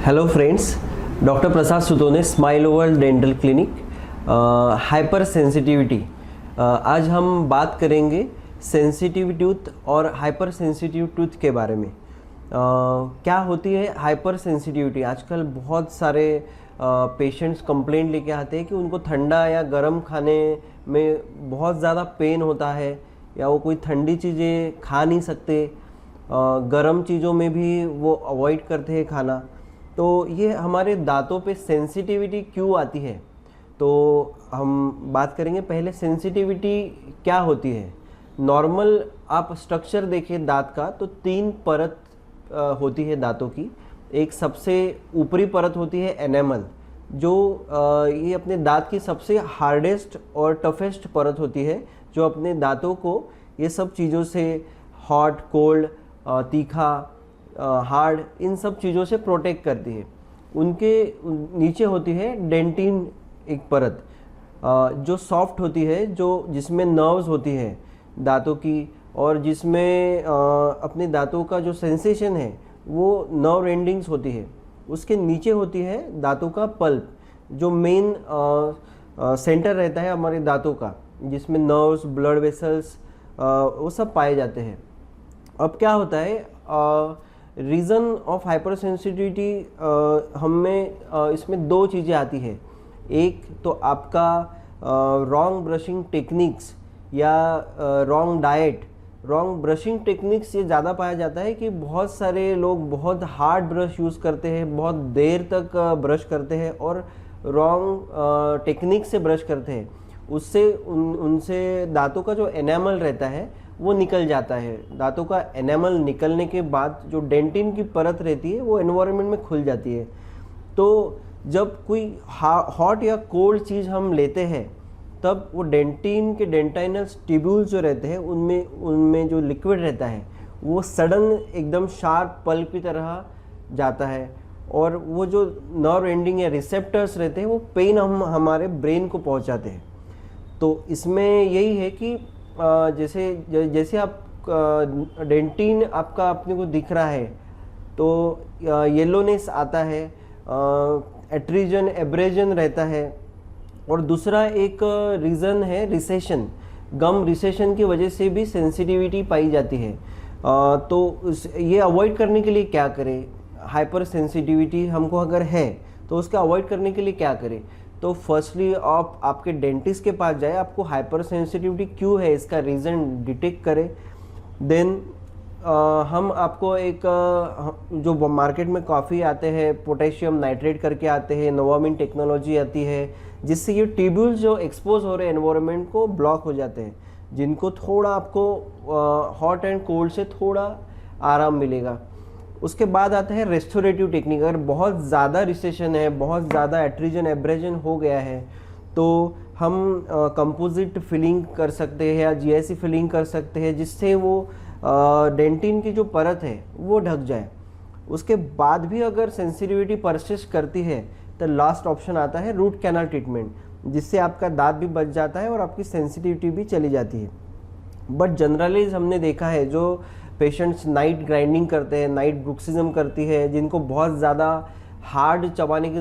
Hello friends, doctor Prasad Sutone, Smile World Dental Clinic. Hyper sensitivity, आज हम बात करेंगे सेंसिटिव टूथ और हाइपर सेंसिटिव टूथ के बारे में। क्या होती है हाइपर सेंसिटिविटी? आजकल बहुत सारे पेशेंट्स कंप्लेंट लेके आते हैं कि उनको ठंडा या गर्म खाने में बहुत ज़्यादा पेन होता है, या वो कोई ठंडी चीज़ें खा नहीं सकते, गर्म चीज़ों में भी वो अवॉइड करते हैं खाना। तो ये हमारे दांतों पे सेंसिटिविटी क्यों आती है, तो हम बात करेंगे। पहले सेंसिटिविटी क्या होती है। नॉर्मल आप स्ट्रक्चर देखें दांत का, तो 3 परत होती है दांतों की। एक सबसे ऊपरी परत होती है एनेमल, जो ये अपने दांत की सबसे हार्डेस्ट और टफेस्ट परत होती है, जो अपने दांतों को ये सब चीज़ों से, हॉट, कोल्ड, तीखा, हार्ड, इन सब चीज़ों से प्रोटेक्ट करती है। उनके नीचे होती है डेंटिन, एक परत जो सॉफ्ट होती है, जो जिसमें नर्व्स होती है दांतों की, और जिसमें अपने दांतों का जो सेंसेशन है वो नर्व एंडिंग्स होती है। उसके नीचे होती है दांतों का पल्प, जो मेन सेंटर रहता है हमारे दांतों का, जिसमें नर्व्स, ब्लड वेसल्स वो सब पाए जाते हैं। अब क्या होता है, रीज़न ऑफ हाइपर सेंसिटिविटी हमें इसमें 2 चीज़ें आती है। एक तो आपका रॉन्ग ब्रशिंग टेक्निक्स या wrong diet. Wrong brushing techniques ये ज़्यादा पाया जाता है कि बहुत सारे लोग बहुत हार्ड ब्रश यूज़ करते हैं, बहुत देर तक ब्रश करते हैं और रॉन्ग टेक्निक से ब्रश करते हैं। उससे उनसे दांतों का जो एनामल रहता है वो निकल जाता है। दांतों का एनामल निकलने के बाद जो डेंटिन की परत रहती है वो एनवायरनमेंट में खुल जाती है। तो जब कोई हॉट या कोल्ड चीज़ हम लेते हैं, तब वो डेंटिन के डेंटाइनल ट्यूब्यूल्स जो रहते हैं उनमें जो लिक्विड रहता है वो सडन एकदम शार्प पल्प की तरह जाता है, और वो जो नर्व एंडिंग या रिसेप्टर्स रहते हैं वो पेन हमारे ब्रेन को पहुंचाते हैं। तो इसमें यही है कि जैसे आप डेंटिन आपका अपने को दिख रहा है तो येलोनेस आता है, एट्रीजन, एब्रेजन रहता है, और दूसरा एक रीज़न है रिसेशन। गम रिसेशन की वजह से भी सेंसिटिविटी पाई जाती है। तो ये अवॉइड करने के लिए क्या करें? हाइपर सेंसिटिविटी हमको अगर है तो उसका अवॉइड करने के लिए क्या करें? तो फर्स्टली आप आपके डेंटिस्ट के पास जाए, आपको हाइपर सेंसिटिविटी क्यों है इसका रीज़न डिटेक्ट करें। देन हम आपको एक जो मार्केट में काफ़ी आते हैं, पोटेशियम नाइट्रेट करके आते हैं, नोवामिन टेक्नोलॉजी आती है, जिससे ये ट्यूब्यूल्स जो एक्सपोज हो रहे हैं एनवायरनमेंट को ब्लॉक हो जाते हैं, जिनको थोड़ा आपको हॉट एंड कोल्ड से थोड़ा आराम मिलेगा। उसके बाद आता है रेस्टोरेटिव टेक्निक। अगर बहुत ज़्यादा रिसेशन है, बहुत ज़्यादा एट्रीजन, एब्रेजन हो गया है, तो हम कंपोजिट फिलिंग कर सकते हैं या जीआईसी फिलिंग कर सकते हैं, जिससे वो डेंटिन की जो परत है वो ढक जाए। उसके बाद भी अगर सेंसिटिविटी परसिस्ट करती है तो लास्ट ऑप्शन आता है रूट कैनाल ट्रीटमेंट, जिससे आपका दांत भी बच जाता है और आपकी सेंसिटिविटी भी चली जाती है। बट जनरली हमने देखा है जो पेशेंट्स नाइट ग्राइंडिंग करते हैं, नाइट ब्रुक्सिज्म करती है, जिनको बहुत ज़्यादा हार्ड चबाने की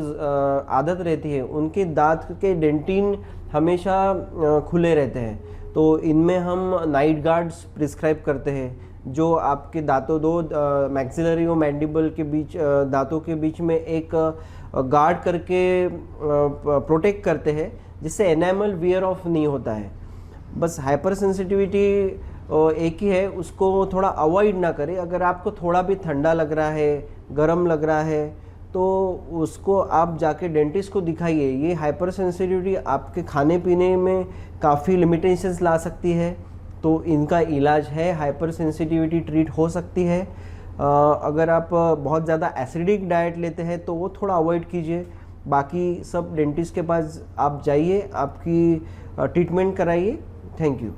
आदत रहती है, उनके दांत के डेंटिन हमेशा खुले रहते हैं। तो इनमें हम नाइट गार्ड्स प्रिस्क्राइब करते हैं, जो आपके दांतों, 2 मैक्सिलरी और मैंडिबल के बीच, दांतों के बीच में एक गार्ड करके प्रोटेक्ट करते हैं, जिससे एनामल वियर ऑफ नहीं होता है। बस हाइपर सेंसिटिविटी एक ही है, उसको थोड़ा अवॉइड ना करें। अगर आपको थोड़ा भी ठंडा लग रहा है, गर्म लग रहा है, तो उसको आप जाके डेंटिस्ट को दिखाइए। ये हाइपर सेंसिटिविटी आपके खाने पीने में काफ़ी लिमिटेशंस ला सकती है, तो इनका इलाज है, हाइपर सेंसिटिविटी ट्रीट हो सकती है। अगर आप बहुत ज़्यादा एसिडिक डाइट लेते हैं तो वो थोड़ा अवॉइड कीजिए। बाकी सब डेंटिस्ट के पास आप जाइए, आपकी ट्रीटमेंट कराइए। Thank you.